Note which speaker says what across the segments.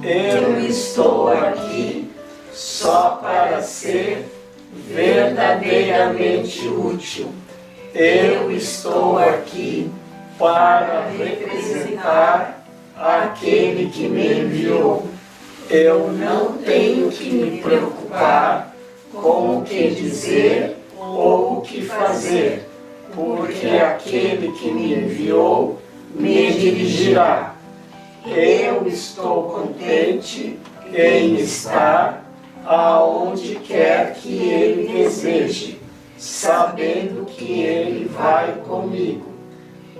Speaker 1: Eu estou aqui só para ser verdadeiramente útil. Eu estou aqui para representar aquele que me enviou. Eu não tenho que me preocupar com o que dizer ou o que fazer, porque aquele que me enviou me dirigirá. Eu estou contente em estar aonde quer que Ele deseje, sabendo que Ele vai comigo.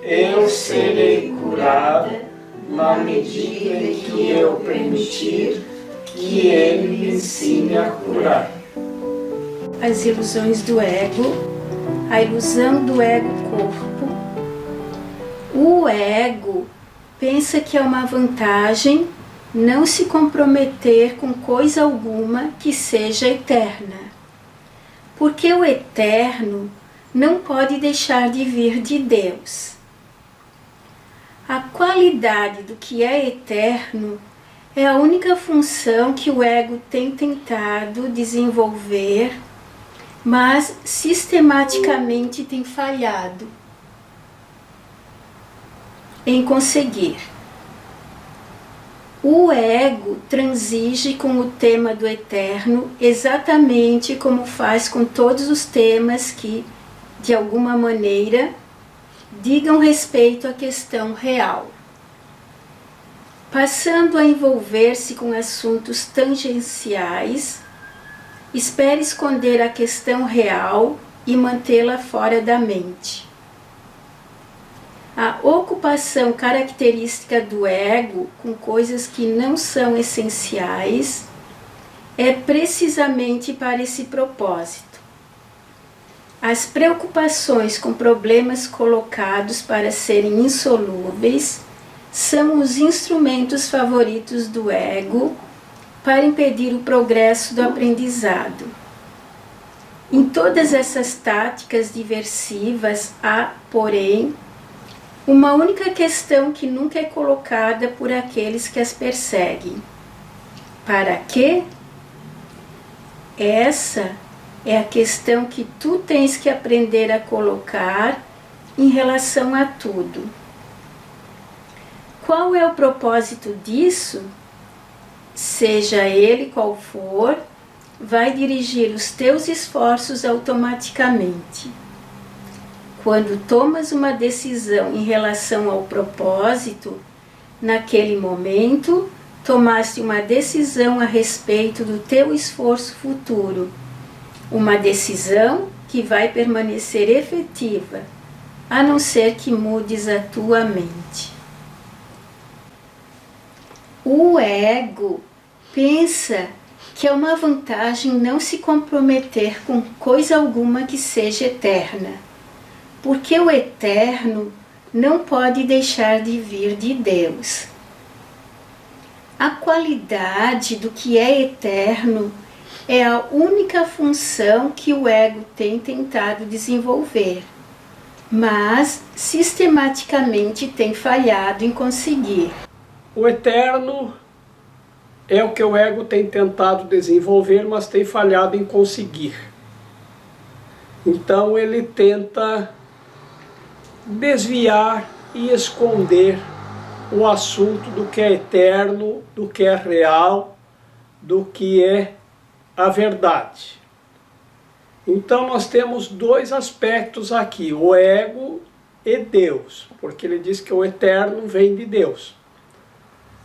Speaker 1: Eu serei curada na medida em que eu permitir que Ele me ensine a curar.
Speaker 2: As ilusões do ego, a ilusão do ego-corpo. O ego pensa que é uma vantagem não se comprometer com coisa alguma que seja eterna, porque o eterno não pode deixar de vir de Deus. A qualidade do que é eterno é a única função que o ego tem tentado desenvolver, mas sistematicamente tem falhado em conseguir. O ego transige com o tema do eterno exatamente como faz com todos os temas que, de alguma maneira, digam respeito à questão real, passando a envolver-se com assuntos tangenciais. Espere esconder a questão real e mantê-la fora da mente. A ocupação característica do ego com coisas que não são essenciais é precisamente para esse propósito. As preocupações com problemas colocados para serem insolúveis são os instrumentos favoritos do ego para impedir o progresso do aprendizado. Em todas essas táticas diversivas há, porém, uma única questão que nunca é colocada por aqueles que as perseguem. Para quê? Essa é a questão que tu tens que aprender a colocar em relação a tudo. Qual é o propósito disso? Seja ele qual for, vai dirigir os teus esforços automaticamente. Quando tomas uma decisão em relação ao propósito, naquele momento, tomaste uma decisão a respeito do teu esforço futuro, uma decisão que vai permanecer efetiva, a não ser que mudes a tua mente. O ego pensa que é uma vantagem não se comprometer com coisa alguma que seja eterna, porque o eterno não pode deixar de vir de Deus. A qualidade do que é eterno é a única função que o ego tem tentado desenvolver, mas sistematicamente tem falhado em conseguir.
Speaker 3: O eterno é o que o ego tem tentado desenvolver, mas tem falhado em conseguir. Então ele tenta desviar e esconder o assunto do que é eterno, do que é real, do que é a verdade. Então nós temos dois aspectos aqui, o ego e Deus, porque ele diz que o eterno vem de Deus.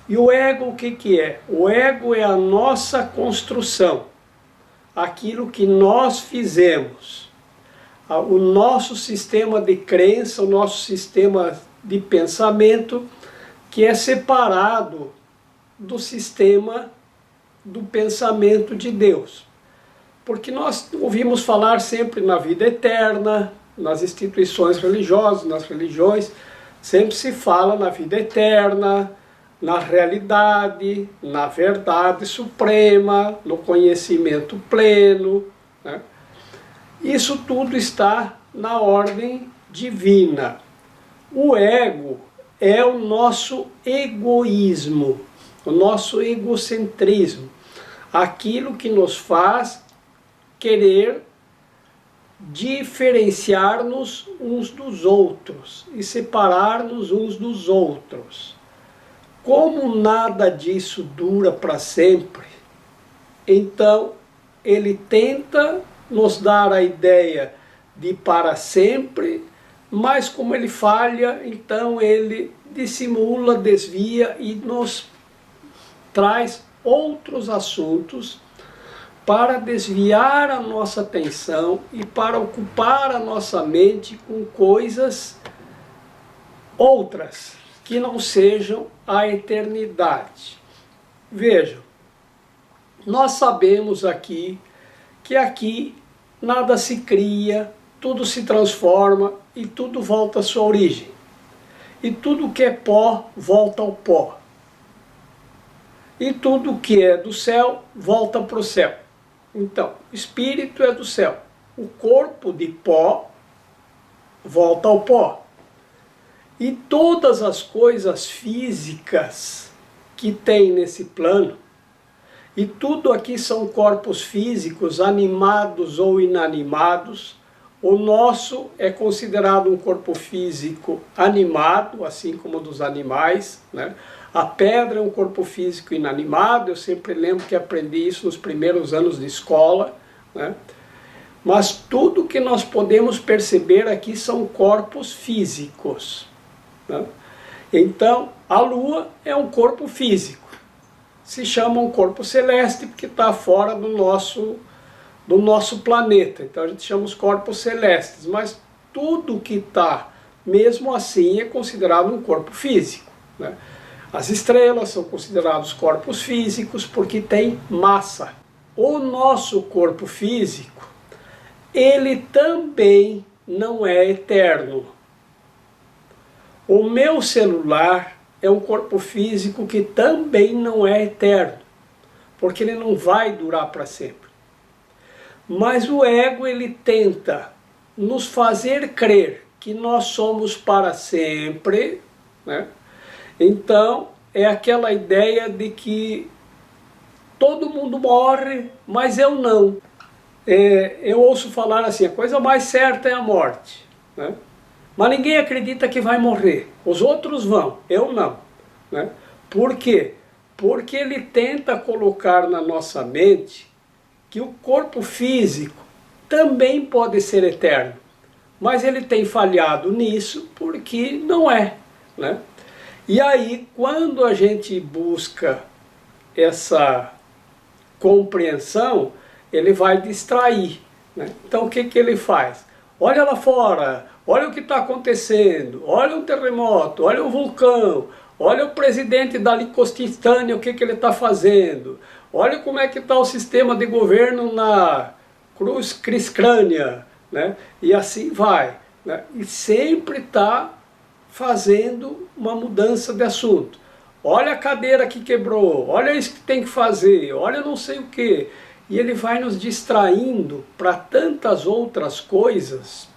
Speaker 3: E o ego o que é? O ego é a nossa construção, aquilo que nós fizemos. O nosso sistema de crença, o nosso sistema de pensamento, que é separado do sistema do pensamento de Deus. Porque nós ouvimos falar sempre na vida eterna, nas instituições religiosas, nas religiões, sempre se fala na vida eterna, na realidade, na verdade suprema, no conhecimento pleno, né? Isso tudo está na ordem divina. O ego é o nosso egoísmo. o nosso egocentrismo, aquilo que nos faz querer diferenciar-nos uns dos outros e separar-nos uns dos outros. Como nada disso dura para sempre, então ele tenta nos dar a ideia de para sempre, mas como ele falha, então ele dissimula, desvia e nos traz outros assuntos para desviar a nossa atenção e para ocupar a nossa mente com coisas outras, que não sejam a eternidade. Vejam, nós sabemos aqui que aqui nada se cria, tudo se transforma e tudo volta à sua origem. E tudo que é pó volta ao pó. E tudo que é do céu volta para o céu. Então, o espírito é do céu. O corpo de pó volta ao pó. E todas as coisas físicas que tem nesse plano, e tudo aqui são corpos físicos, animados ou inanimados. O nosso é considerado um corpo físico animado, assim como o dos animais, né? A pedra é um corpo físico inanimado, eu sempre lembro que aprendi isso nos primeiros anos de escola, né? Mas tudo que nós podemos perceber aqui são corpos físicos, né? Então, a Lua é um corpo físico. Se chama um corpo celeste porque está fora do nosso planeta. Então a gente chama os corpos celestes, mas tudo que está, mesmo assim, é considerado um corpo físico, né? As estrelas são considerados corpos físicos porque tem massa. O nosso corpo físico, ele também não é eterno. O meu celular é um corpo físico que também não é eterno, porque ele não vai durar para sempre. Mas o ego, ele tenta nos fazer crer que nós somos para sempre, né? Então, é aquela ideia de que todo mundo morre, mas eu não. Eu ouço falar assim, a coisa mais certa é a morte, né? Mas ninguém acredita que vai morrer. Os outros vão, eu não, né? Por quê? Porque ele tenta colocar na nossa mente que o corpo físico também pode ser eterno. Mas ele tem falhado nisso porque não é, né? E aí, quando a gente busca essa compreensão, ele vai distrair, né? Então o que ele faz? Olha lá fora, olha o que está acontecendo, olha o terremoto, olha o vulcão, olha o presidente da Licostitânia, o que ele está fazendo, olha como é que está o sistema de governo na Cisjordânia, né? E assim vai, né? E sempre está fazendo uma mudança de assunto. Olha a cadeira que quebrou, olha isso que tem que fazer, olha não sei o que. E ele vai nos distraindo para tantas outras coisas,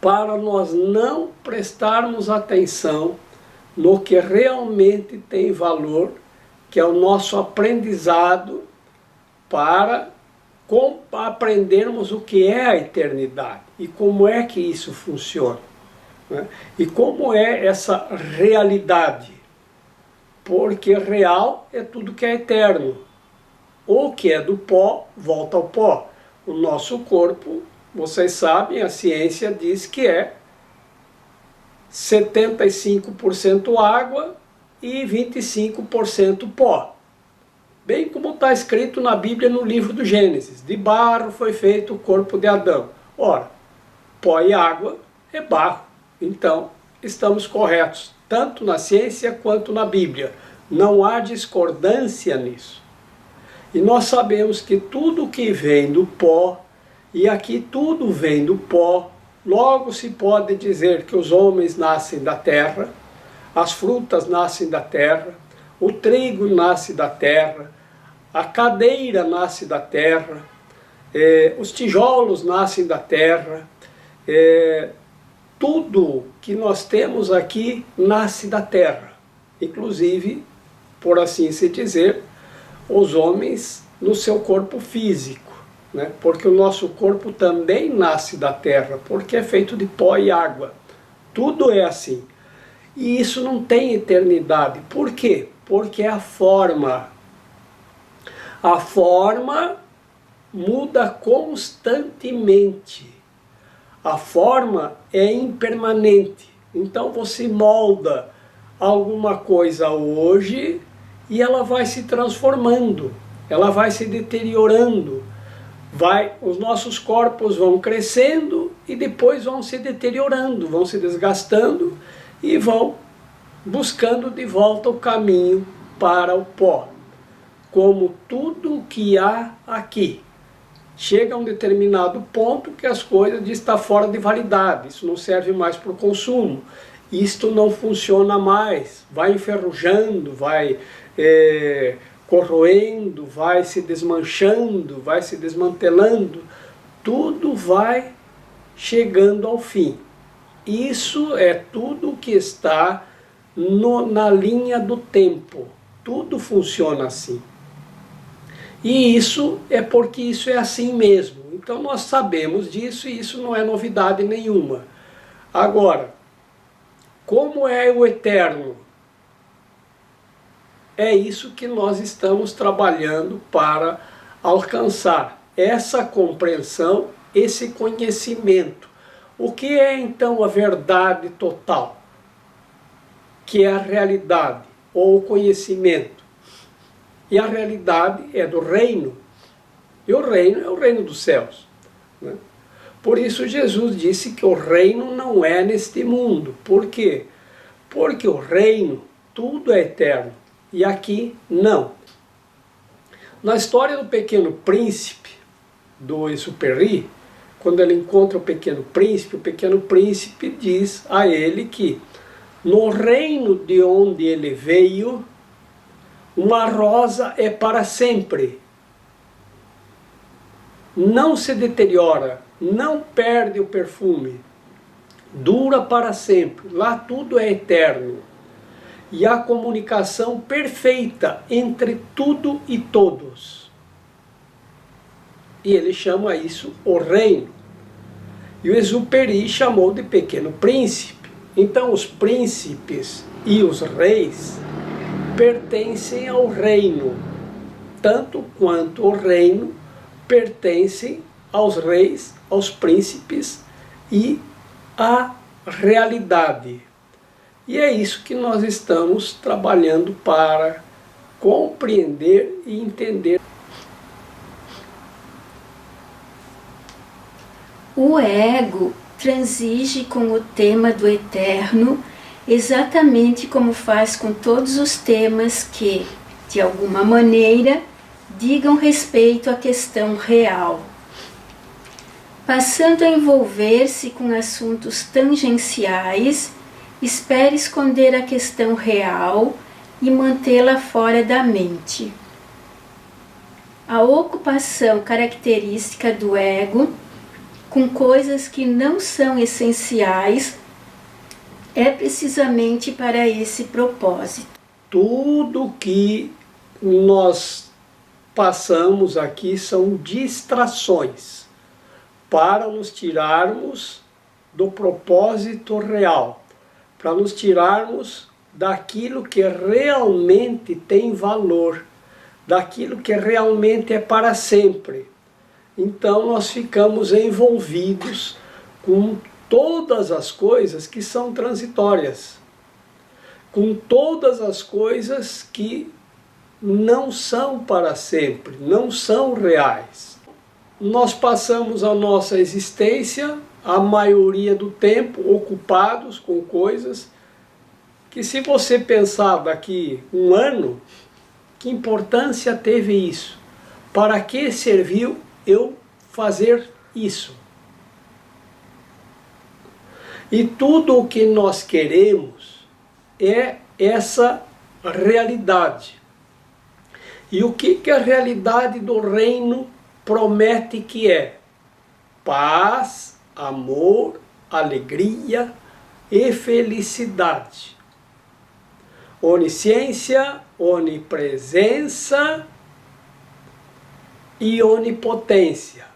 Speaker 3: para nós não prestarmos atenção no que realmente tem valor, que é o nosso aprendizado para aprendermos o que é a eternidade e como é que isso funciona, né? E como é essa realidade, porque real é tudo que é eterno. O que é do pó, volta ao pó. O nosso corpo, vocês sabem, a ciência diz que é 75% água e 25% pó. Bem como está escrito na Bíblia no livro do Gênesis. De barro foi feito o corpo de Adão. Ora, pó e água é barro. Então, estamos corretos, tanto na ciência quanto na Bíblia. Não há discordância nisso. E nós sabemos que tudo que vem do pó, e aqui tudo vem do pó, logo se pode dizer que os homens nascem da terra, as frutas nascem da terra, o trigo nasce da terra, a cadeira nasce da terra, os tijolos nascem da terra, tudo que nós temos aqui nasce da terra, inclusive por assim se dizer, os homens no seu corpo físico, né? Porque o nosso corpo também nasce da terra, porque é feito de pó e água. Tudo é assim. E isso não tem eternidade. Por quê? Porque a forma muda constantemente. A forma é impermanente. Então você molda alguma coisa hoje e ela vai se transformando, ela vai se deteriorando. Os nossos corpos vão crescendo e depois vão se deteriorando, vão se desgastando e vão buscando de volta o caminho para o pó. Como tudo que há aqui. Chega a um determinado ponto que as coisas estão fora de validade, isso não serve mais para o consumo, isto não funciona mais, vai enferrujando, vai corroendo, vai se desmanchando, vai se desmantelando, tudo vai chegando ao fim. Isso é tudo que está na linha do tempo, tudo funciona assim. E isso é porque isso é assim mesmo. Então nós sabemos disso e isso não é novidade nenhuma. Agora, como é o eterno? É isso que nós estamos trabalhando para alcançar. Essa compreensão, esse conhecimento. O que é então a verdade total? Que é a realidade ou o conhecimento. E a realidade é do reino. E o reino é o reino dos céus, né? Por isso Jesus disse que o reino não é neste mundo. Por quê? Porque o reino, tudo é eterno. E aqui, não. Na história do Pequeno Príncipe, do Exupéry, quando ele encontra o Pequeno Príncipe diz a ele que no reino de onde ele veio, uma rosa é para sempre. Não se deteriora, não perde o perfume. Dura para sempre. Lá tudo é eterno. E há comunicação perfeita entre tudo e todos. E ele chama isso o reino. E o Exupéry chamou de Pequeno Príncipe. Então os príncipes e os reis pertencem ao reino, tanto quanto o reino pertence aos reis, aos príncipes e à realidade. E é isso que nós estamos trabalhando para compreender e entender.
Speaker 2: O ego transige com o tema do eterno exatamente como faz com todos os temas que, de alguma maneira, digam respeito à questão real. Passando a envolver-se com assuntos tangenciais, espera esconder a questão real e mantê-la fora da mente. A ocupação característica do ego com coisas que não são essenciais é precisamente para esse propósito.
Speaker 3: Tudo que nós passamos aqui são distrações para nos tirarmos do propósito real, para nos tirarmos daquilo que realmente tem valor, daquilo que realmente é para sempre. Então nós ficamos envolvidos com todas as coisas que são transitórias, com todas as coisas que não são para sempre, não são reais. Nós passamos a nossa existência, a maioria do tempo, ocupados com coisas que, se você pensar daqui um ano, que importância teve isso? Para que serviu eu fazer isso? E tudo o que nós queremos é essa realidade. E o que a realidade do reino promete que é? Paz, amor, alegria e felicidade. Onisciência, onipresença e onipotência.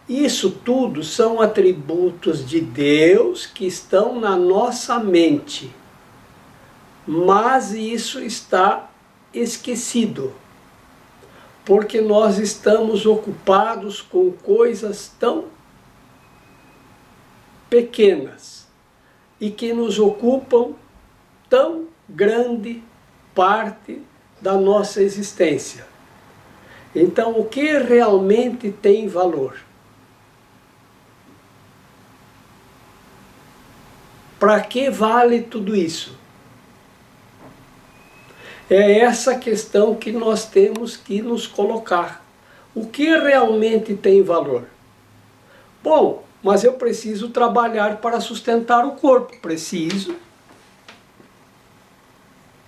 Speaker 3: Isso tudo são atributos de Deus que estão na nossa mente, mas isso está esquecido, porque nós estamos ocupados com coisas tão pequenas e que nos ocupam tão grande parte da nossa existência. Então, o que realmente tem valor? Para que vale tudo isso? É essa questão que nós temos que nos colocar. O que realmente tem valor? Bom, mas eu preciso trabalhar para sustentar o corpo. Preciso.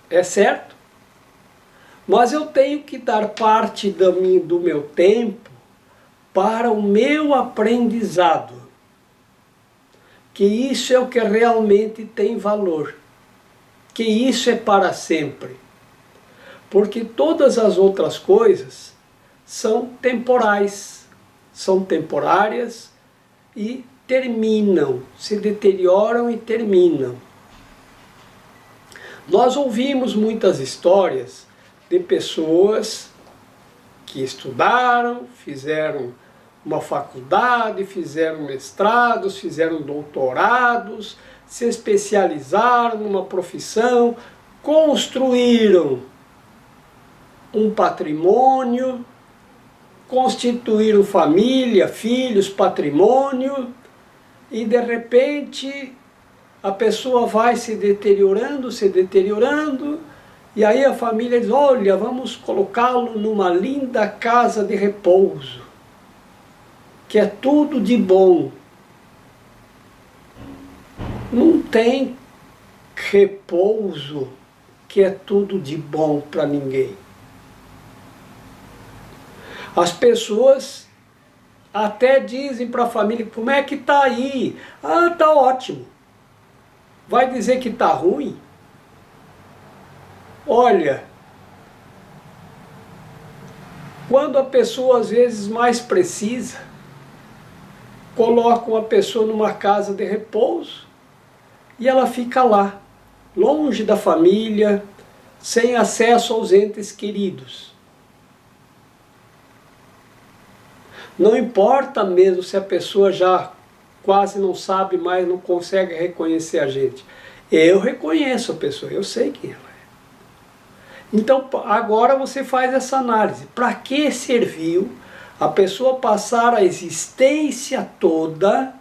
Speaker 3: É certo? Mas eu tenho que dar parte do meu tempo para o meu aprendizado. Que isso é o que realmente tem valor. Que isso é para sempre. Porque todas as outras coisas são temporais, são temporárias e terminam, se deterioram e terminam. Nós ouvimos muitas histórias de pessoas que estudaram, fizeram uma faculdade, fizeram mestrados, fizeram doutorados, se especializaram numa profissão, construíram um patrimônio, constituíram família, filhos, patrimônio, e de repente a pessoa vai se deteriorando, e aí a família diz, olha, vamos colocá-lo numa linda casa de repouso, que é tudo de bom. Não tem repouso que é tudo de bom para ninguém. As pessoas até dizem para a família, como é que está aí? Ah, está ótimo. Vai dizer que está ruim? Olha, quando a pessoa às vezes mais precisa, colocam a pessoa numa casa de repouso e ela fica lá, longe da família, sem acesso aos entes queridos. Não importa mesmo se a pessoa já quase não sabe mais, não consegue reconhecer a gente. Eu reconheço a pessoa, eu sei quem ela é. Então agora você faz essa análise. Para que serviu a pessoa passar a existência toda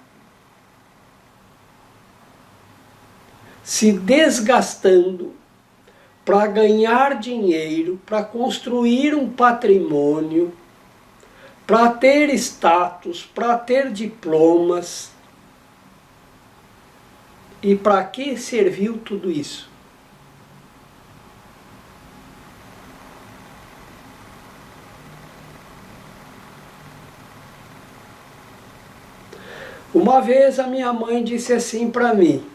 Speaker 3: se desgastando para ganhar dinheiro, para construir um patrimônio, para ter status, para ter diplomas? E para que serviu tudo isso? Uma vez a minha mãe disse assim para mim,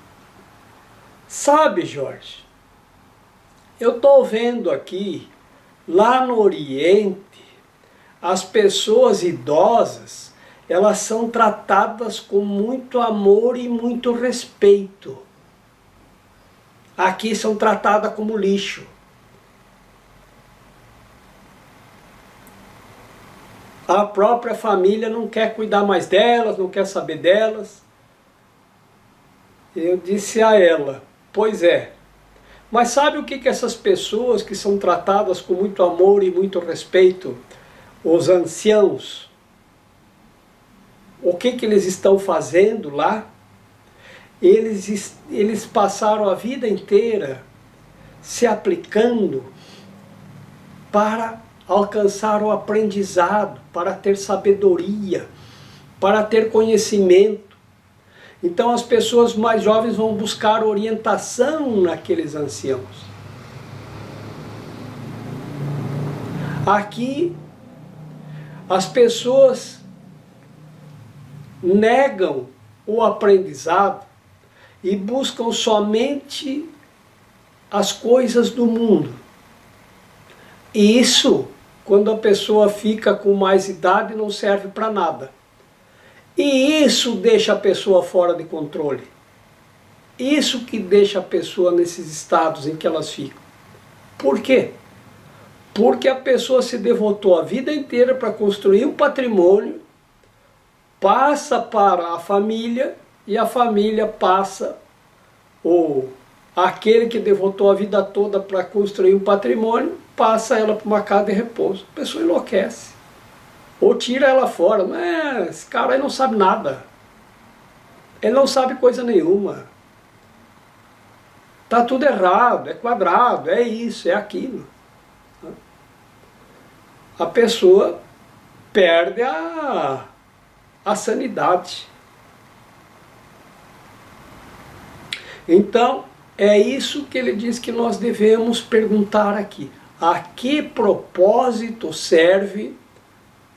Speaker 3: sabe, Jorge, eu estou vendo aqui, lá no Oriente, as pessoas idosas, elas são tratadas com muito amor e muito respeito. Aqui são tratadas como lixo. A própria família não quer cuidar mais delas, não quer saber delas. Eu disse a ela, pois é, mas sabe o que essas pessoas que são tratadas com muito amor e muito respeito, os anciãos, o que eles estão fazendo lá? Eles passaram a vida inteira se aplicando para alcançar o aprendizado, para ter sabedoria, para ter conhecimento. Então as pessoas mais jovens vão buscar orientação naqueles anciãos. Aqui as pessoas negam o aprendizado e buscam somente as coisas do mundo. E isso, quando a pessoa fica com mais idade, não serve para nada. E isso deixa a pessoa fora de controle. Isso que deixa a pessoa nesses estados em que elas ficam. Por quê? Porque a pessoa se devotou a vida inteira para construir um patrimônio, passa para a família, e a família passa, ou aquele que devotou a vida toda para construir um patrimônio, passa ela para uma casa de repouso. A pessoa enlouquece. Ou tira ela fora. Mas esse cara aí não sabe nada. Ele não sabe coisa nenhuma. Está tudo errado, é quadrado, é isso, é aquilo. A pessoa perde a sanidade. Então, é isso que ele diz que nós devemos perguntar aqui. A que propósito serve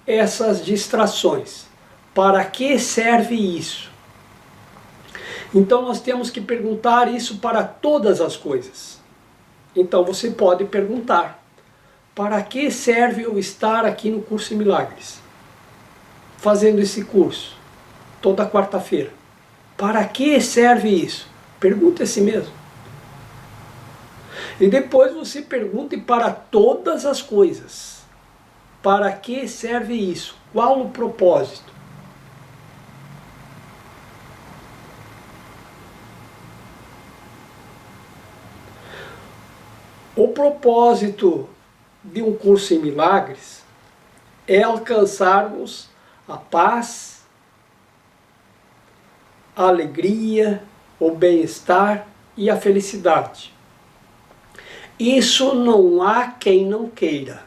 Speaker 3: essas distrações? Para que serve isso? Então nós temos que perguntar isso para todas as coisas. Então você pode perguntar: para que serve eu estar aqui no Curso de Milagres? Fazendo esse curso, toda quarta-feira. Para que serve isso? Pergunte a si mesmo. E depois você pergunte para todas as coisas. Para que serve isso? Qual o propósito? O propósito de um curso em milagres é alcançarmos a paz, a alegria, o bem-estar e a felicidade. Isso não há quem não queira.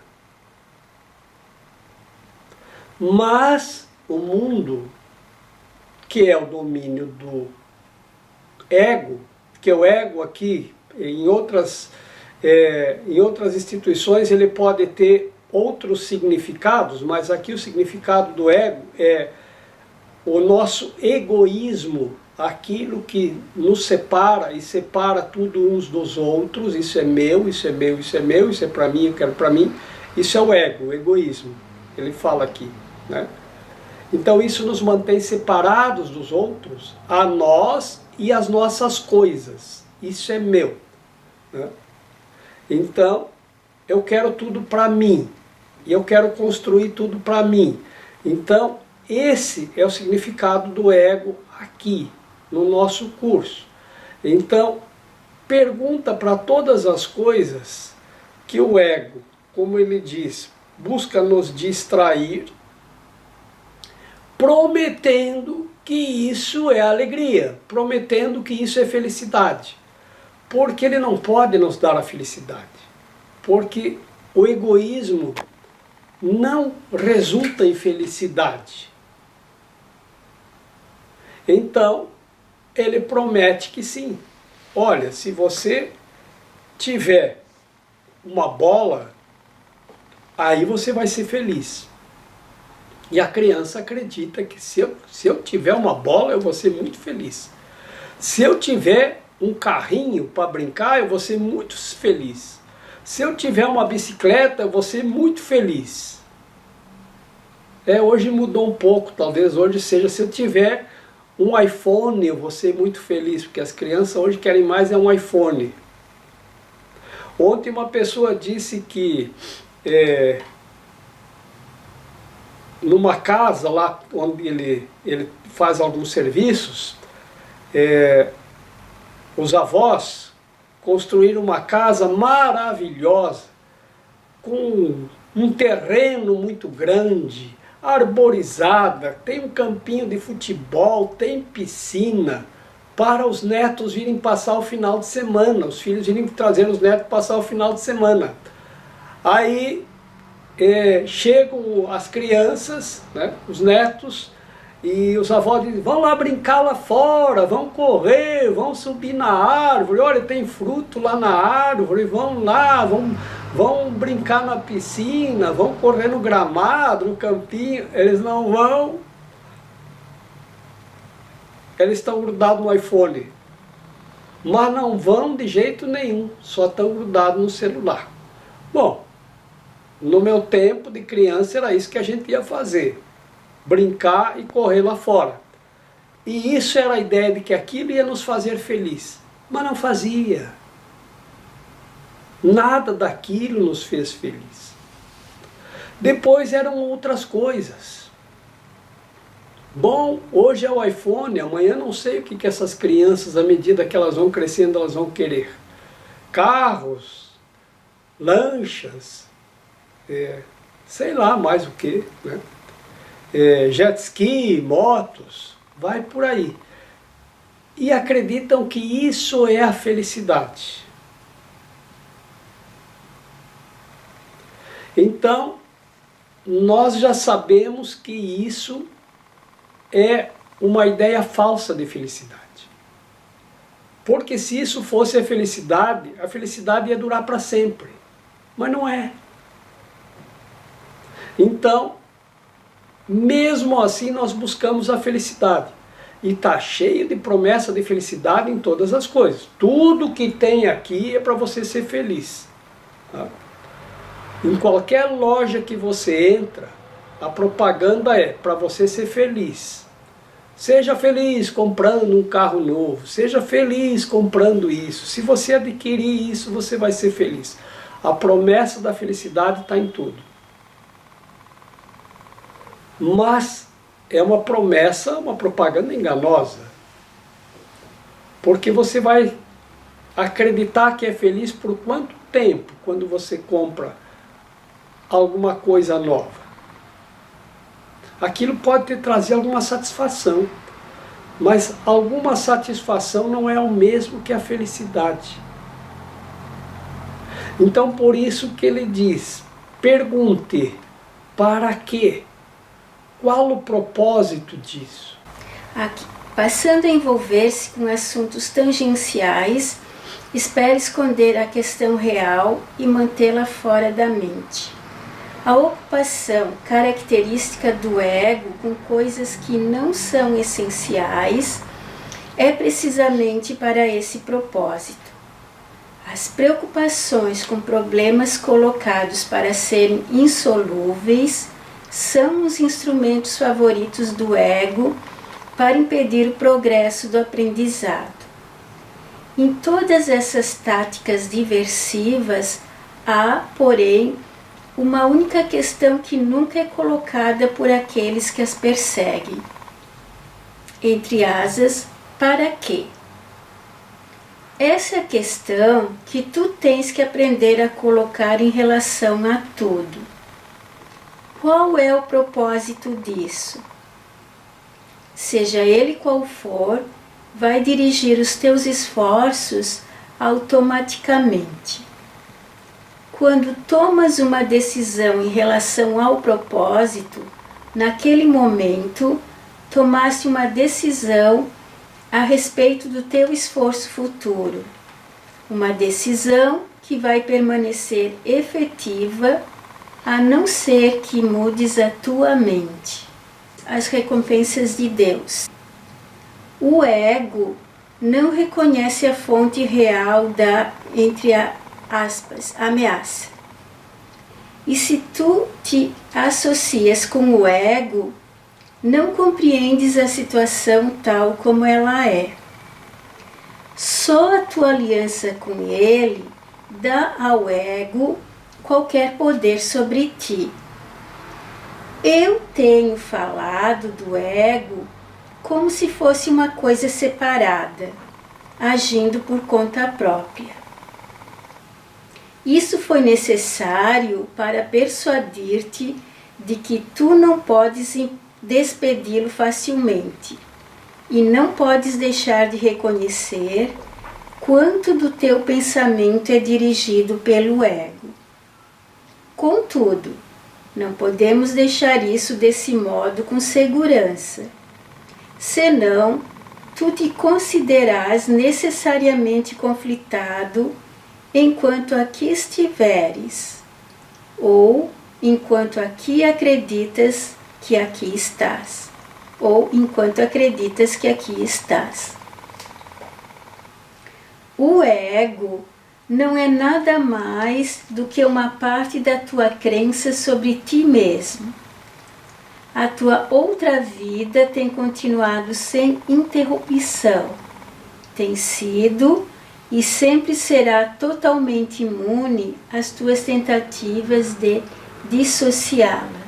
Speaker 3: Mas o mundo, que é o domínio do ego, que o ego aqui, em outras instituições, ele pode ter outros significados, mas aqui o significado do ego é o nosso egoísmo, aquilo que nos separa e separa tudo uns dos outros. Isso é meu, isso é meu, isso é meu, isso é para mim, eu quero para mim. Isso é o ego, o egoísmo, ele fala aqui, né? Então isso nos mantém separados dos outros, a nós e as nossas coisas. Isso é meu, né? Então eu quero tudo para mim, e eu quero construir tudo para mim. Então esse é o significado do ego aqui, no nosso curso. Então, pergunta para todas as coisas que o ego, como ele diz, busca nos distrair, prometendo que isso é alegria, prometendo que isso é felicidade. Porque ele não pode nos dar a felicidade. Porque o egoísmo não resulta em felicidade. Então, ele promete que sim. Olha, se você tiver uma bola, aí você vai ser feliz. E a criança acredita que se eu tiver uma bola, eu vou ser muito feliz. Se eu tiver um carrinho para brincar, eu vou ser muito feliz. Se eu tiver uma bicicleta, eu vou ser muito feliz. Hoje mudou um pouco, talvez hoje seja, se eu tiver um iPhone, eu vou ser muito feliz, porque as crianças hoje querem mais um iPhone. Ontem uma pessoa disse que numa casa lá onde ele faz alguns serviços, os avós construíram uma casa maravilhosa, com um terreno muito grande, arborizada, tem um campinho de futebol, tem piscina, para os netos virem passar o final de semana, os filhos virem trazer os netos passar o final de semana. Aí chegam as crianças, né, os netos, e os avós dizem: vão lá brincar lá fora, vão correr, vão subir na árvore, olha, tem fruto lá na árvore, vão lá, vão brincar na piscina, vão correr no gramado, no campinho. Eles não vão. Eles estão grudados no iPhone. Mas não vão de jeito nenhum, só estão grudados no celular. Bom, No meu tempo de criança era isso que a gente ia fazer. Brincar e correr lá fora. E isso era a ideia de que aquilo ia nos fazer feliz. Mas não fazia. Nada daquilo nos fez feliz. Depois eram outras coisas. Bom, hoje é o iPhone, amanhã não sei o que essas crianças, à medida que elas vão crescendo, elas vão querer. Carros, lanchas, sei lá mais o que, né? Jet ski, motos, vai por aí. E acreditam que isso é a felicidade. Então, nós já sabemos que isso é uma ideia falsa de felicidade. Porque se isso fosse a felicidade ia durar para sempre. Mas não é. Então, mesmo assim nós buscamos a felicidade. E está cheio de promessa de felicidade em todas as coisas. Tudo que tem aqui é para você ser feliz. Tá? Em qualquer loja que você entra, a propaganda é para você ser feliz. Seja feliz comprando um carro novo. Seja feliz comprando isso. Se você adquirir isso, você vai ser feliz. A promessa da felicidade está em tudo. Mas é uma promessa, uma propaganda enganosa. Porque você vai acreditar que é feliz por quanto tempo quando você compra alguma coisa nova? Aquilo pode te trazer alguma satisfação, mas alguma satisfação não é o mesmo que a felicidade. Então por isso que ele diz, pergunte, para quê? Qual o propósito disso?
Speaker 2: Aqui, passando a envolver-se com assuntos tangenciais, espere esconder a questão real e mantê-la fora da mente. A ocupação característica do ego com coisas que não são essenciais é precisamente para esse propósito. As preocupações com problemas colocados para serem insolúveis são os instrumentos favoritos do ego para impedir o progresso do aprendizado. Em todas essas táticas diversivas, há, porém, uma única questão que nunca é colocada por aqueles que as perseguem. Entre asas, para quê? Essa é a questão que tu tens que aprender a colocar em relação a tudo. Qual é o propósito disso? Seja ele qual for, vai dirigir os teus esforços automaticamente. Quando tomas uma decisão em relação ao propósito, naquele momento, tomaste uma decisão a respeito do teu esforço futuro. Uma decisão que vai permanecer efetiva a não ser que mudes a tua mente. As recompensas de Deus. O ego não reconhece a fonte real da, entre aspas, ameaça. E se tu te associas com o ego, não compreendes a situação tal como ela é. Só a tua aliança com ele dá ao ego qualquer poder sobre ti. Eu tenho falado do ego como se fosse uma coisa separada, agindo por conta própria. Isso foi necessário para persuadir-te de que tu não podes despedi-lo facilmente e não podes deixar de reconhecer quanto do teu pensamento é dirigido pelo ego. Contudo, não podemos deixar isso desse modo com segurança, senão tu te considerarás necessariamente conflitado enquanto aqui estiveres, ou enquanto aqui acreditas que aqui estás, ou enquanto acreditas que aqui estás. O ego não é nada mais do que uma parte da tua crença sobre ti mesmo. A tua outra vida tem continuado sem interrupção, tem sido e sempre será totalmente imune às tuas tentativas de dissociá-la.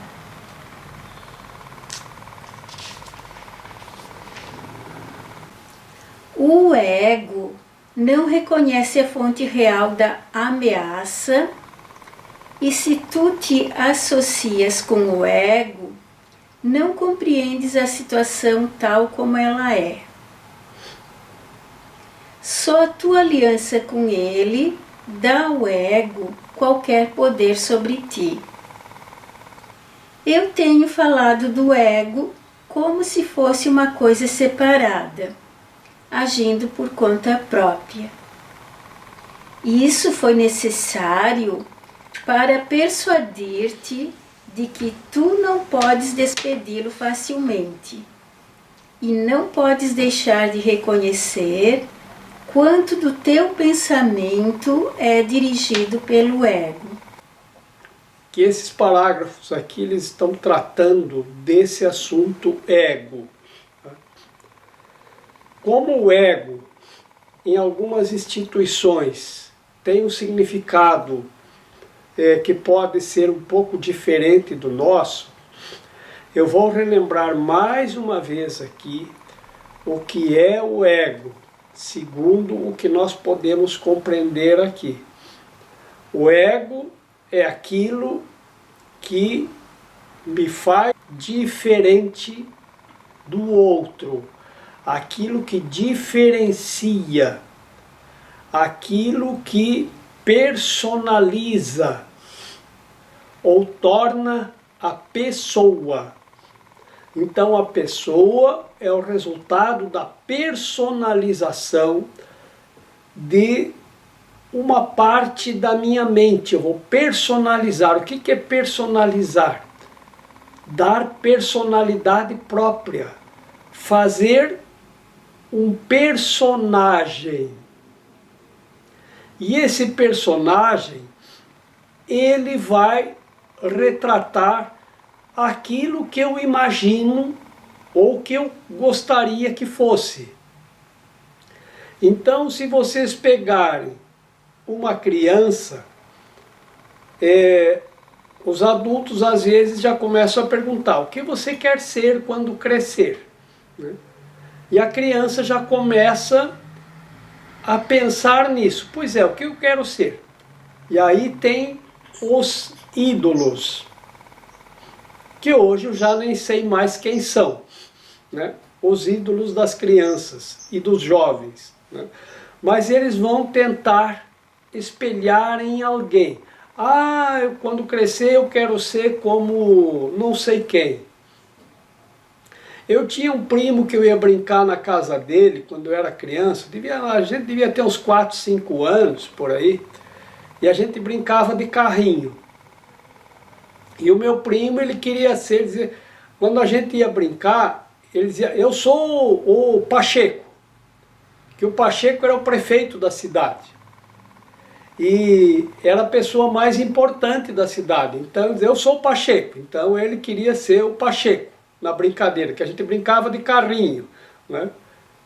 Speaker 2: O ego não reconhece a fonte real da ameaça, e se tu te associas com o ego, não compreendes a situação tal como ela é. Só a tua aliança com ele dá ao ego qualquer poder sobre ti. Eu tenho falado do ego como se fosse uma coisa separada, agindo por conta própria. E isso foi necessário para persuadir-te de que tu não podes despedi-lo facilmente e não podes deixar de reconhecer quanto do teu pensamento é dirigido pelo ego.
Speaker 3: Que esses parágrafos aqui eles estão tratando desse assunto ego. Como o ego, em algumas instituições, tem um significado que pode ser um pouco diferente do nosso, eu vou relembrar mais uma vez aqui o que é o ego, segundo o que nós podemos compreender aqui. O ego é aquilo que me faz diferente do outro, aquilo que diferencia, aquilo que personaliza ou torna a pessoa. Então a pessoa é o resultado da personalização de uma parte da minha mente. Eu vou personalizar. O que é personalizar? Dar personalidade própria. Fazer um personagem. E esse personagem, ele vai retratar aquilo que eu imagino ou que eu gostaria que fosse. Então, se vocês pegarem uma criança, os adultos às vezes já começam a perguntar: o que você quer ser quando crescer? Né? E a criança já começa a pensar nisso. Pois é, o que eu quero ser? E aí tem os ídolos, que hoje eu já nem sei mais quem são, né? Os ídolos das crianças e dos jovens, né? Mas eles vão tentar espelhar em alguém. Quando crescer eu quero ser como não sei quem. Eu tinha um primo que eu ia brincar na casa dele quando eu era criança, a gente devia ter uns 4, 5 anos por aí, e a gente brincava de carrinho. E o meu primo, ele queria ser, quando a gente ia brincar, ele dizia: eu sou o Pacheco, que o Pacheco era o prefeito da cidade. E era a pessoa mais importante da cidade. Então ele dizia: eu sou o Pacheco. Então ele queria ser o Pacheco na brincadeira, que a gente brincava de carrinho, né?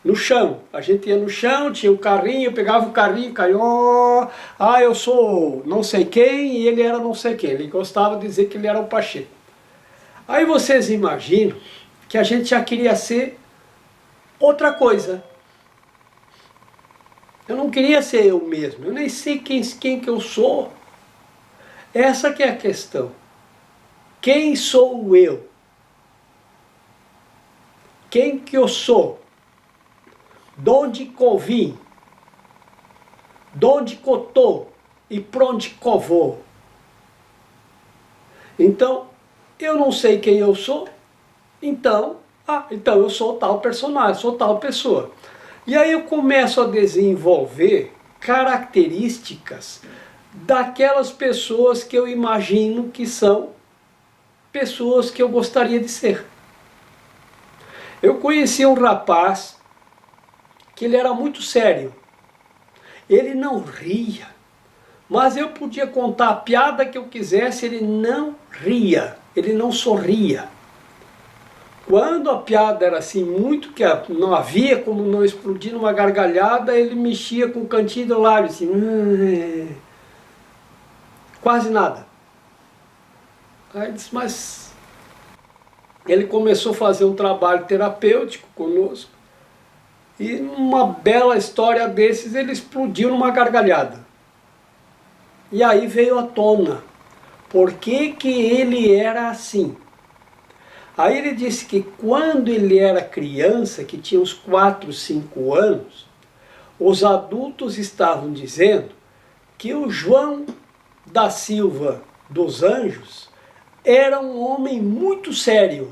Speaker 3: No chão. A gente ia no chão, tinha um carrinho, pegava o carrinho, caiu, eu sou não sei quem, e ele era não sei quem. Ele gostava de dizer que ele era o Pacheco. Aí vocês imaginam que a gente já queria ser outra coisa. Eu não queria ser eu mesmo, eu nem sei quem que eu sou. Essa que é a questão. Quem sou eu? Quem que eu sou? De onde que eu vim? De onde que eu tô? E para onde que eu vou? Então, eu não sei quem eu sou, então eu sou tal personagem, sou tal pessoa. E aí eu começo a desenvolver características daquelas pessoas que eu imagino que são pessoas que eu gostaria de ser. Eu conheci um rapaz que ele era muito sério. Ele não ria, Mas eu podia contar a piada que eu quisesse, ele não ria, ele não sorria. Quando a piada era assim, muito que não havia como não explodir numa gargalhada, ele mexia com o cantinho do lábio, assim, quase nada. Aí eu disse, mas ele começou a fazer um trabalho terapêutico conosco, e numa bela história desses, ele explodiu numa gargalhada. E aí veio à tona, por que que ele era assim? Aí ele disse que quando ele era criança, que tinha uns 4, 5 anos, os adultos estavam dizendo que o João da Silva dos Anjos era um homem muito sério.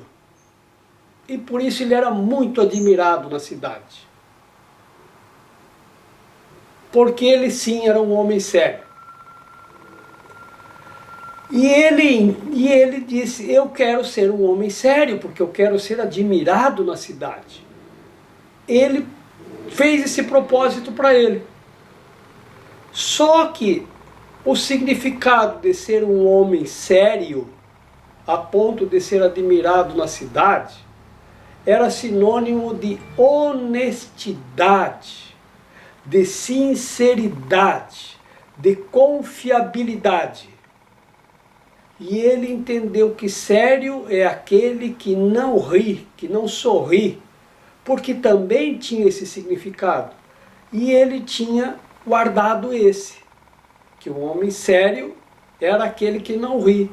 Speaker 3: E por isso ele era muito admirado na cidade. Porque ele sim era um homem sério. E ele disse, eu quero ser um homem sério, porque eu quero ser admirado na cidade. Ele fez esse propósito para ele. Só que o significado de ser um homem sério, a ponto de ser admirado na cidade, era sinônimo de honestidade, de sinceridade, de confiabilidade. E ele entendeu que sério é aquele que não ri, que não sorri, porque também tinha esse significado. E ele tinha guardado esse, que o homem sério era aquele que não ri.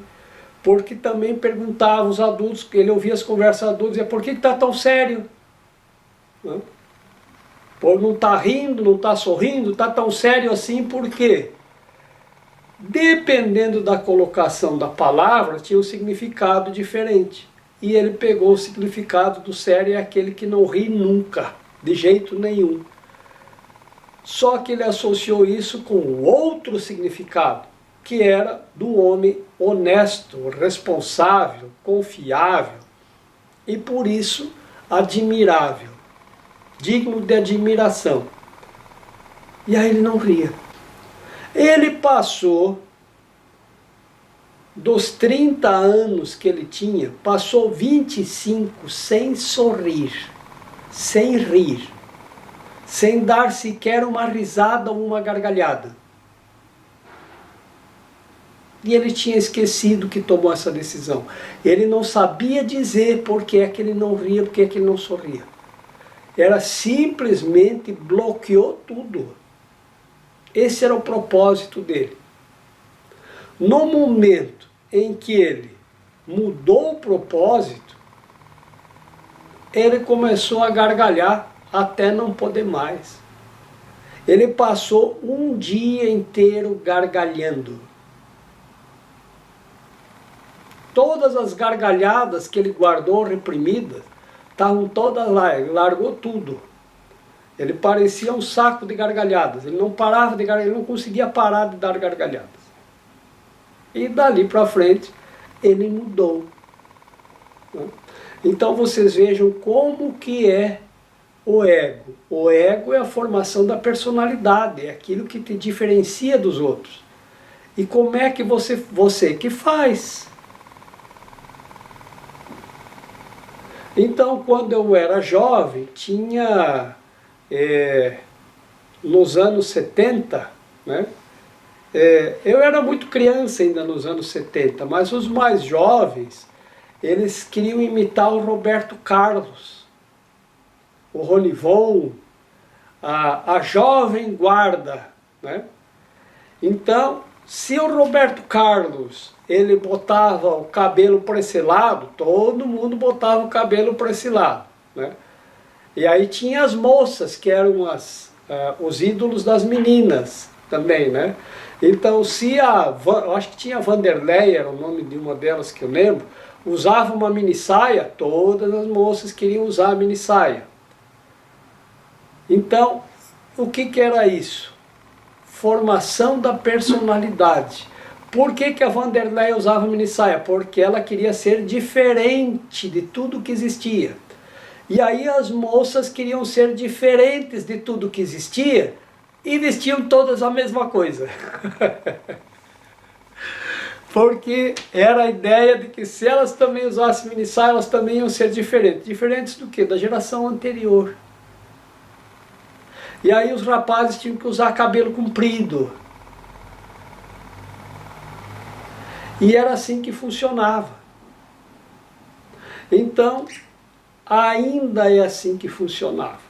Speaker 3: Porque também perguntava aos adultos, ele ouvia as conversas adultas, e dizia, por que está tão sério? Por não está rindo, não está sorrindo, está tão sério assim, por quê? Dependendo da colocação da palavra, tinha um significado diferente. E ele pegou o significado do sério, é aquele que não ri nunca, de jeito nenhum. Só que ele associou isso com outro significado, que era do homem honesto, responsável, confiável, e por isso admirável, digno de admiração. E aí ele não ria. Ele passou, dos 30 anos que ele tinha, passou 25 sem sorrir, sem rir, sem dar sequer uma risada ou uma gargalhada. E ele tinha esquecido que tomou essa decisão. Ele não sabia dizer por que é que ele não ria, por que é que ele não sorria. Ela simplesmente bloqueou tudo. Esse era o propósito dele. No momento em que ele mudou o propósito, ele começou a gargalhar até não poder mais. Ele passou um dia inteiro gargalhando. Todas as gargalhadas que ele guardou reprimidas estavam todas lá, ele largou tudo. Ele parecia um saco de gargalhadas, ele não parava de gargalhar, ele não conseguia parar de dar gargalhadas. E dali para frente, ele mudou. Então vocês vejam como que é o ego. O ego é a formação da personalidade, é aquilo que te diferencia dos outros. E como é que você que faz? Então, quando eu era jovem, tinha... nos anos 70, né? Eu era muito criança ainda nos anos 70, mas os mais jovens, eles queriam imitar o Roberto Carlos, o Ronivon, a jovem guarda, né? Então, se o Roberto Carlos, ele botava o cabelo para esse lado, todo mundo botava o cabelo para esse lado, né? E aí tinha as moças, que eram os ídolos das meninas também, né? Então, eu acho que tinha a Vanderlei, era o nome de uma delas que eu lembro, usava uma mini saia, todas as moças queriam usar a mini saia. Então, o que era isso? Formação da personalidade. Por que a Vanderlei usava mini saia? Porque ela queria ser diferente de tudo que existia. E aí as moças queriam ser diferentes de tudo que existia e vestiam todas a mesma coisa. Porque era a ideia de que se elas também usassem mini saia, elas também iam ser diferentes. Diferentes do quê? Da geração anterior. E aí os rapazes tinham que usar cabelo comprido. E era assim que funcionava. Então, ainda é assim que funcionava.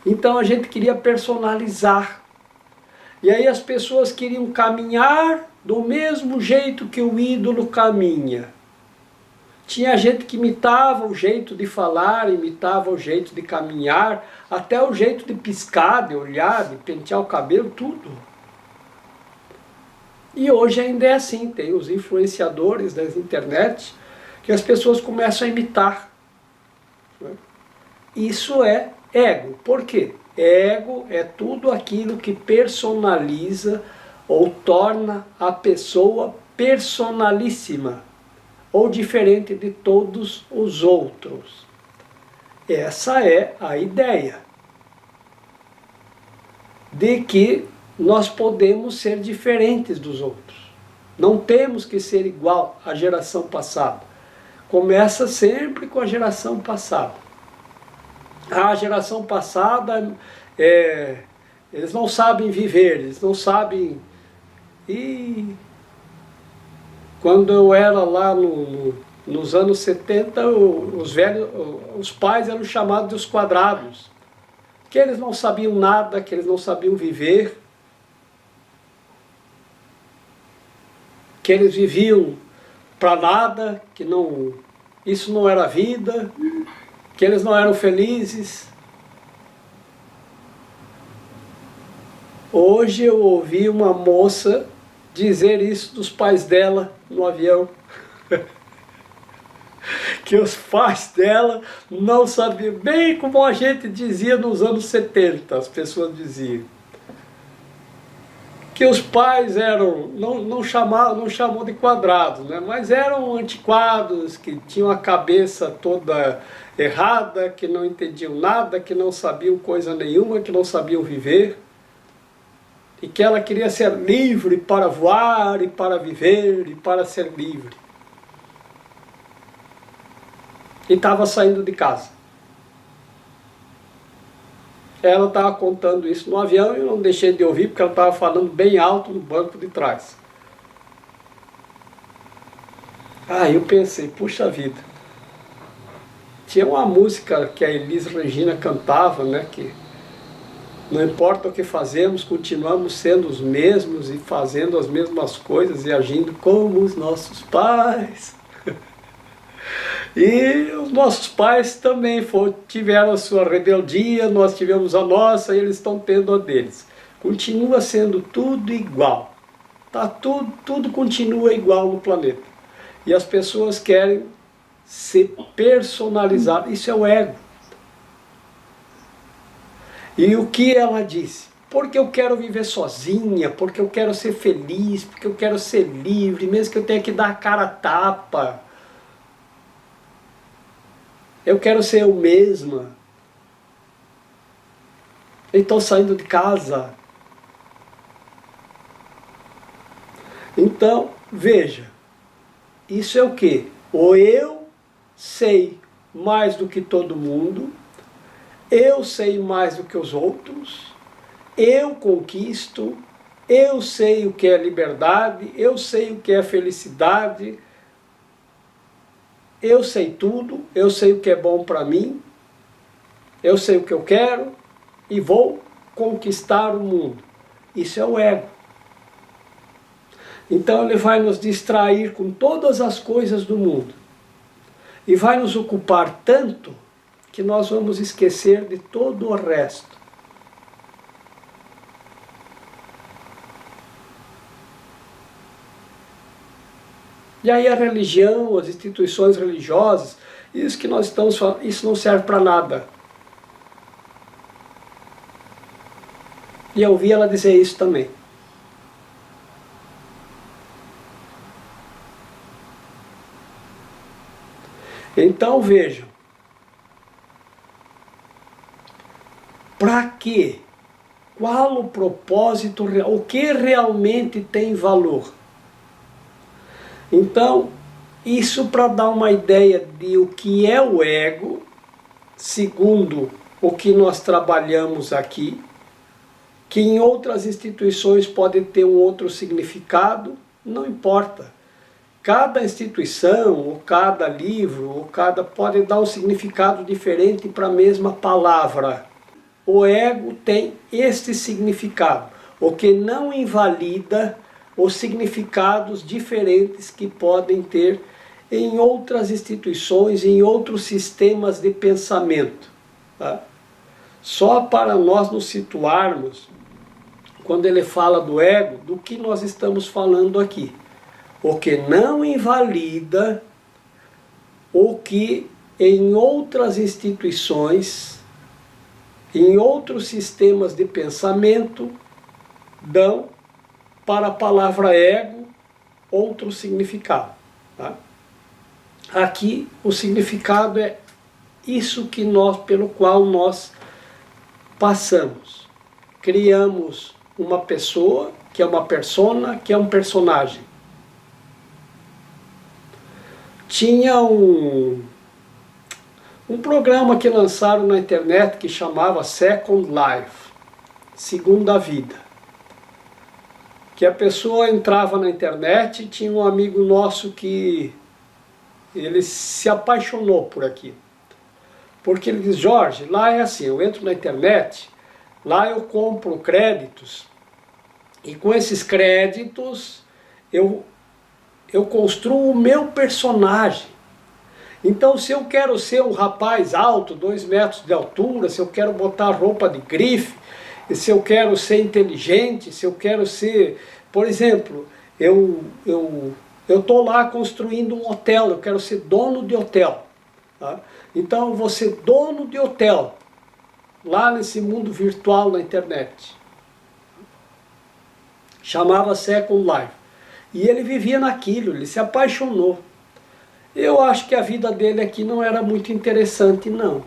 Speaker 3: Então a gente queria personalizar. E aí as pessoas queriam caminhar do mesmo jeito que o ídolo caminha. Tinha gente que imitava o jeito de falar, imitava o jeito de caminhar, até o jeito de piscar, de olhar, de pentear o cabelo, tudo. E hoje ainda é assim, tem os influenciadores das internet que as pessoas começam a imitar. Isso é ego. Por quê? Ego é tudo aquilo que personaliza ou torna a pessoa personalíssima ou diferente de todos os outros. Essa é a ideia de que nós podemos ser diferentes dos outros. Não temos que ser igual à geração passada. Começa sempre com a geração passada. A geração passada, eles não sabem viver, eles não sabem... E quando eu era lá nos anos 70, os pais eram chamados de os quadrados. Que eles não sabiam nada, que eles não sabiam viver. Que eles viviam para nada, que não, isso não era vida, que eles não eram felizes. Hoje eu ouvi uma moça dizer isso dos pais dela no avião. Que os pais dela não sabiam, bem como a gente dizia nos anos 70, as pessoas diziam. Que os pais eram, não chamou de quadrados, né? Mas eram antiquados, que tinham a cabeça toda errada, que não entendiam nada, que não sabiam coisa nenhuma, que não sabiam viver. E que ela queria ser livre para voar, e para viver, e para ser livre. E estava saindo de casa. Ela estava contando isso no avião e eu não deixei de ouvir porque ela estava falando bem alto no banco de trás. Aí eu pensei, puxa vida. Tinha uma música que a Elis Regina cantava, né, que não importa o que fazemos, continuamos sendo os mesmos e fazendo as mesmas coisas e agindo como os nossos pais. E os nossos pais também tiveram a sua rebeldia, nós tivemos a nossa e eles estão tendo a deles. Continua sendo tudo igual. Tá, tudo continua igual no planeta. E as pessoas querem se personalizar. Isso é o ego. E o que ela disse? Porque eu quero viver sozinha, porque eu quero ser feliz, porque eu quero ser livre, mesmo que eu tenha que dar a cara a tapa. Eu quero ser eu mesma. Estou saindo de casa. Então, veja, isso é o quê? Ou eu sei mais do que todo mundo, eu sei mais do que os outros, eu conquisto, eu sei o que é liberdade, eu sei o que é felicidade, eu sei tudo, eu sei o que é bom para mim, eu sei o que eu quero e vou conquistar o mundo. Isso é o ego. Então ele vai nos distrair com todas as coisas do mundo e vai nos ocupar tanto que nós vamos esquecer de todo o resto. E aí a religião, as instituições religiosas, isso que nós estamos falando, isso não serve para nada. E eu ouvi ela dizer isso também. Então vejam, para que qual o propósito real, o que realmente tem valor. Então, isso para dar uma ideia de o que é o ego, segundo o que nós trabalhamos aqui, que em outras instituições pode ter um outro significado, não importa. Cada instituição, ou cada livro, ou cada pode dar um significado diferente para a mesma palavra. O ego tem este significado, o que não invalida os significados diferentes que podem ter em outras instituições, em outros sistemas de pensamento. Tá? Só para nós nos situarmos, quando ele fala do ego, do que nós estamos falando aqui. O que não invalida o que em outras instituições, em outros sistemas de pensamento, dão para a palavra ego outro significado. Tá? Aqui o significado é isso que pelo qual nós passamos. Criamos uma pessoa, que é uma persona, que é um personagem. Tinha um programa que lançaram na internet que chamava Second Life, Segunda Vida. Que a pessoa entrava na internet e tinha um amigo nosso que ele se apaixonou por aquilo. Porque ele diz, Jorge, lá é assim, eu entro na internet, lá eu compro créditos e com esses créditos eu construo o meu personagem. Então, se eu quero ser um rapaz alto, 2 metros de altura, se eu quero botar roupa de grife, se eu quero ser inteligente, se eu quero ser... Por exemplo, eu estou lá construindo um hotel, eu quero ser dono de hotel. Tá? Então, eu vou ser dono de hotel, lá nesse mundo virtual na internet. Chamava Second Life. E ele vivia naquilo, ele se apaixonou. Eu acho que a vida dele aqui não era muito interessante, não.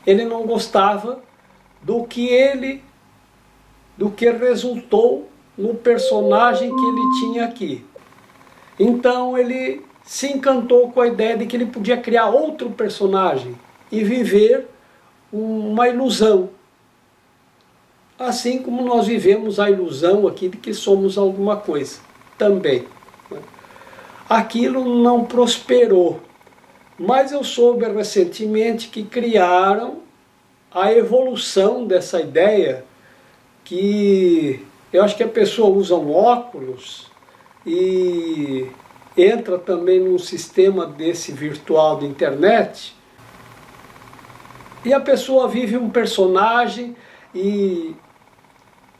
Speaker 3: Ele não gostava do que resultou no personagem que ele tinha aqui. Então ele se encantou com a ideia de que ele podia criar outro personagem e viver uma ilusão. Assim como nós vivemos a ilusão aqui de que somos alguma coisa também. Aquilo não prosperou, mas eu soube recentemente que criaram a evolução dessa ideia, que eu acho que a pessoa usa um óculos e entra também num sistema desse virtual de internet, e a pessoa vive um personagem e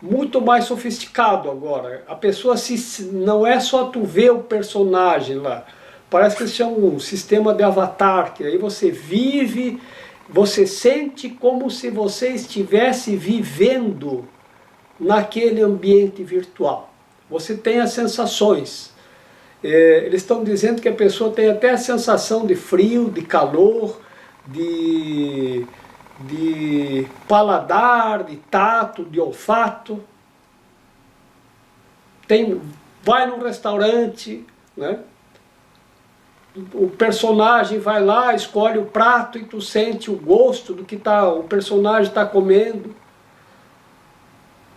Speaker 3: muito mais sofisticado agora. A pessoa não é só tu ver o personagem lá, parece que isso é um sistema de avatar, que aí você vive, você sente como se você estivesse vivendo naquele ambiente virtual. Você tem as sensações. Eles estão dizendo que a pessoa tem até a sensação de frio, de calor, de paladar, de tato, de olfato. Vai num restaurante, né? O personagem vai lá, escolhe o prato e tu sente o gosto do que o personagem está comendo.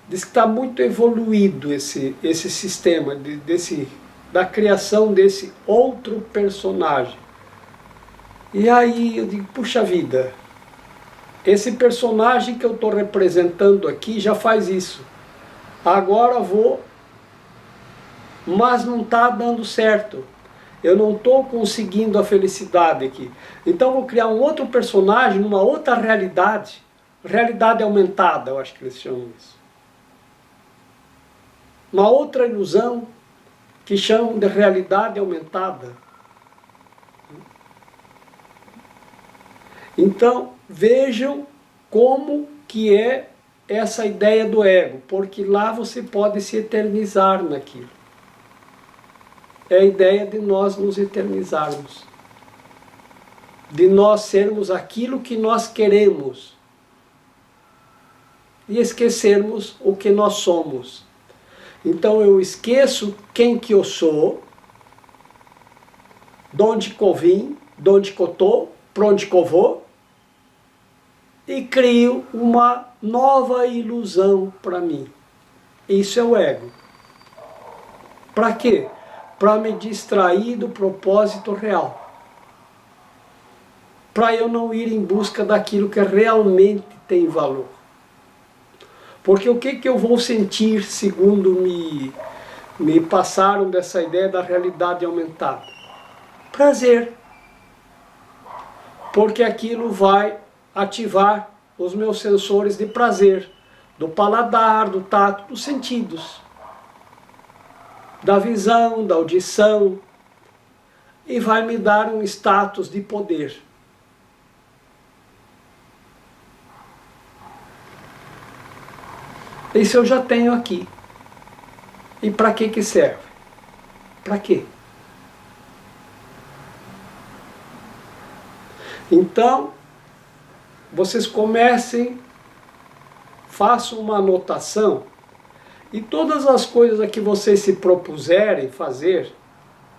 Speaker 3: Diz que está muito evoluído esse sistema da criação desse outro personagem. E aí eu digo, puxa vida, esse personagem que eu estou representando aqui já faz isso. Agora vou, mas não está dando certo. Eu não estou conseguindo a felicidade aqui. Então vou criar um outro personagem numa outra realidade. Realidade aumentada, eu acho que eles chamam isso. Uma outra ilusão que chamam de realidade aumentada. Então, vejam como que é essa ideia do ego, porque lá você pode se eternizar naquilo. É a ideia de nós nos eternizarmos, de nós sermos aquilo que nós queremos. e esquecermos o que nós somos. Então eu esqueço quem que eu sou, de onde que eu vim, de onde que eu estou, para onde que eu vou, e crio uma nova ilusão para mim. Isso é o ego. Para quê? Para me distrair do propósito real. Para eu não ir em busca daquilo que realmente tem valor. Porque o que eu vou sentir segundo me passaram dessa ideia da realidade aumentada? Prazer. Porque aquilo vai ativar os meus sensores de prazer, do paladar, do tato, dos sentidos, da visão, da audição, e vai me dar um status de poder. Isso eu já tenho aqui. E para que serve? Para quê? Então, vocês comecem, façam uma anotação, e todas as coisas que vocês se propuserem fazer,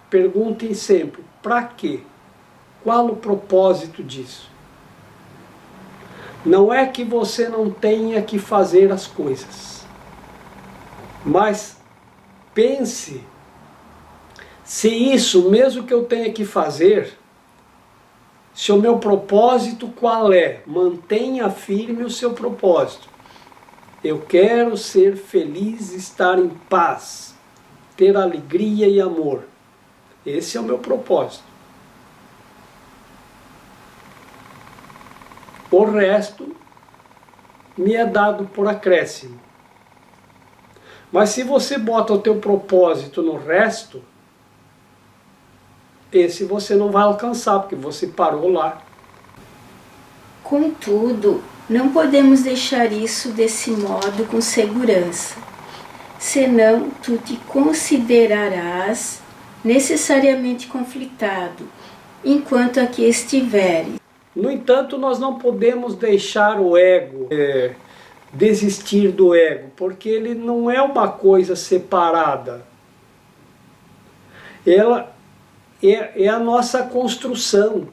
Speaker 3: perguntem sempre, para quê? Qual o propósito disso? Não é que você não tenha que fazer as coisas, mas pense se isso, mesmo que eu tenha que fazer, se o meu propósito qual é? Mantenha firme o seu propósito. Eu quero ser feliz, estar em paz, ter alegria e amor. Esse é o meu propósito. O resto me é dado por acréscimo. Mas se você bota o teu propósito no resto, esse você não vai alcançar, porque você parou lá.
Speaker 2: Contudo, não podemos deixar isso desse modo com segurança, senão tu te considerarás necessariamente conflitado, enquanto aqui estiveres.
Speaker 3: No entanto, nós não podemos deixar o ego, desistir do ego, porque ele não é uma coisa separada. Ela é a nossa construção.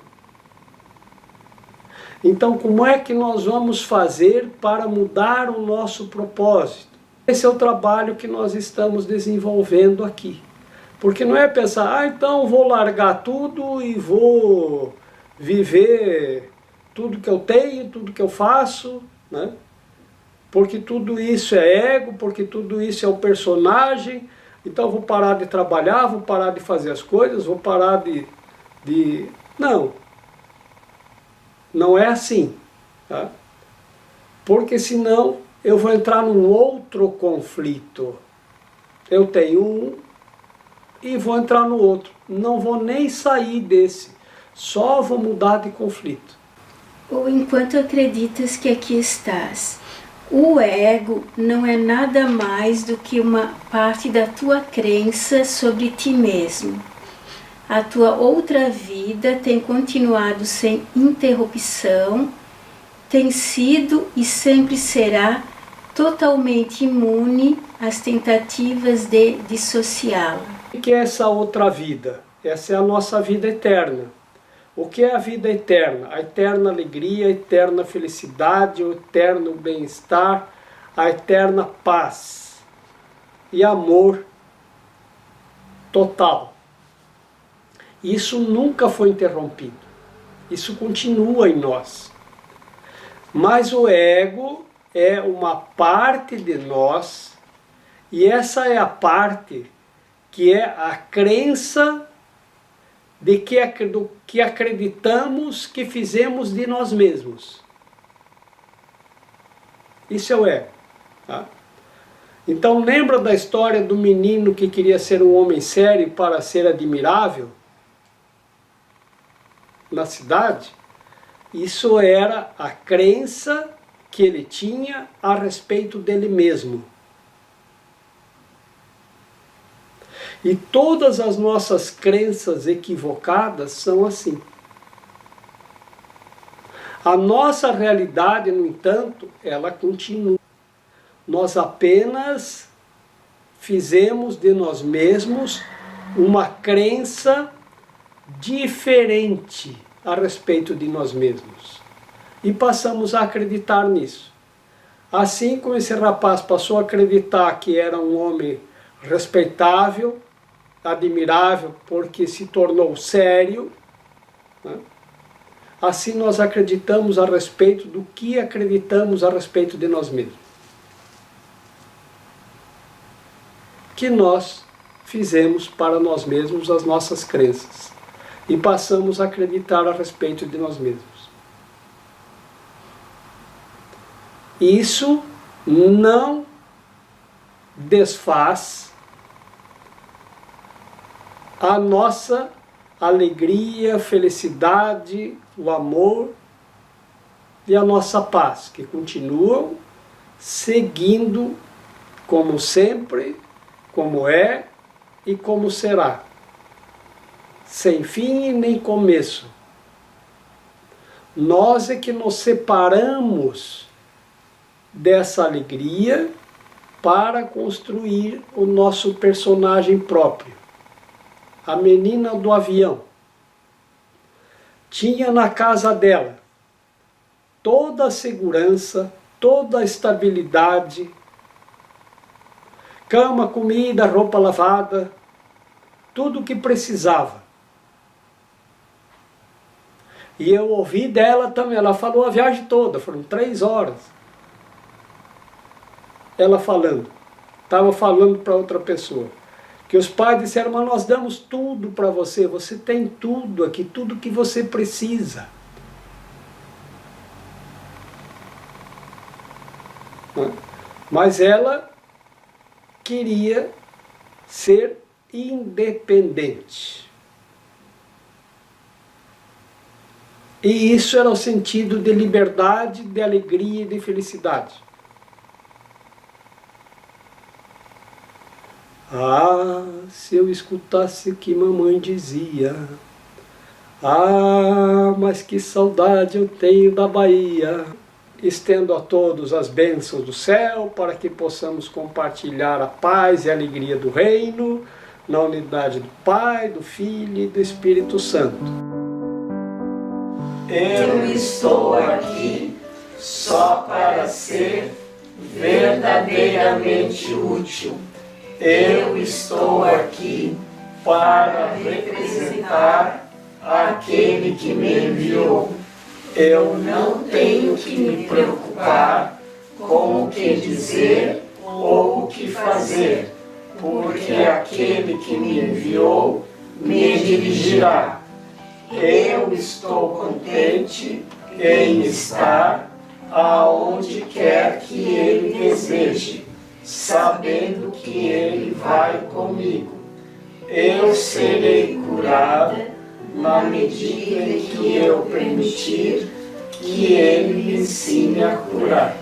Speaker 3: Então, como é que nós vamos fazer para mudar o nosso propósito? Esse é o trabalho que nós estamos desenvolvendo aqui. Porque não é pensar, então vou largar tudo e vou viver tudo que eu tenho, tudo que eu faço, né? Porque tudo isso é ego, porque tudo isso é o personagem, então vou parar de trabalhar, vou parar de fazer as coisas, vou parar de... Não. Não é assim. Tá? Porque senão eu vou entrar num outro conflito. Eu tenho um e vou entrar no outro. Não vou nem sair desse. Só vou mudar de conflito.
Speaker 2: Ou enquanto acreditas que aqui estás, o ego não é nada mais do que uma parte da tua crença sobre ti mesmo. A tua outra vida tem continuado sem interrupção, tem sido e sempre será totalmente imune às tentativas de dissociá-la.
Speaker 3: O que é essa outra vida? Essa é a nossa vida eterna. O que é a vida eterna? A eterna alegria, a eterna felicidade, o eterno bem-estar, a eterna paz e amor total. Isso nunca foi interrompido. Isso continua em nós. Mas o ego é uma parte de nós, e essa é a parte que é a crença do que acreditamos que fizemos de nós mesmos. Isso é o ego. Tá? Então lembra da história do menino que queria ser um homem sério para ser admirável? Na cidade? Isso era a crença que ele tinha a respeito dele mesmo. E todas as nossas crenças equivocadas são assim. A nossa realidade, no entanto, ela continua. Nós apenas fizemos de nós mesmos uma crença diferente a respeito de nós mesmos. E passamos a acreditar nisso. Assim como esse rapaz passou a acreditar que era um homem respeitável, admirável, porque se tornou sério, né? Assim nós acreditamos a respeito do que acreditamos a respeito de nós mesmos. Que nós fizemos para nós mesmos as nossas crenças e passamos a acreditar a respeito de nós mesmos. Isso não desfaz a nossa alegria, felicidade, o amor e a nossa paz, que continuam seguindo como sempre, como é e como será, sem fim e nem começo. Nós é que nos separamos dessa alegria para construir o nosso personagem próprio. A menina do avião tinha na casa dela toda a segurança, toda a estabilidade, cama, comida, roupa lavada, tudo o que precisava. E eu ouvi dela também, ela falou a viagem toda, foram 3 horas. Ela falando, estava falando para outra pessoa, que os pais disseram, mas nós damos tudo para você, você tem tudo aqui, tudo que você precisa. Mas ela queria ser independente. E isso era o sentido de liberdade, de alegria e de felicidade. Ah, se eu escutasse o que mamãe dizia. Ah, mas que saudade eu tenho da Bahia. Estendo a todos as bênçãos do céu para que possamos compartilhar a paz e a alegria do reino, na unidade do Pai, do Filho e do Espírito Santo.
Speaker 1: Eu estou aqui só para ser verdadeiramente útil. Eu estou aqui para representar aquele que me enviou. Eu não tenho que me preocupar com o que dizer ou o que fazer, porque aquele que me enviou me dirigirá. Eu estou contente em estar aonde quer que Ele deseje, sabendo que Ele vai comigo. Eu serei curada na medida em que eu permitir que Ele me ensine a curar.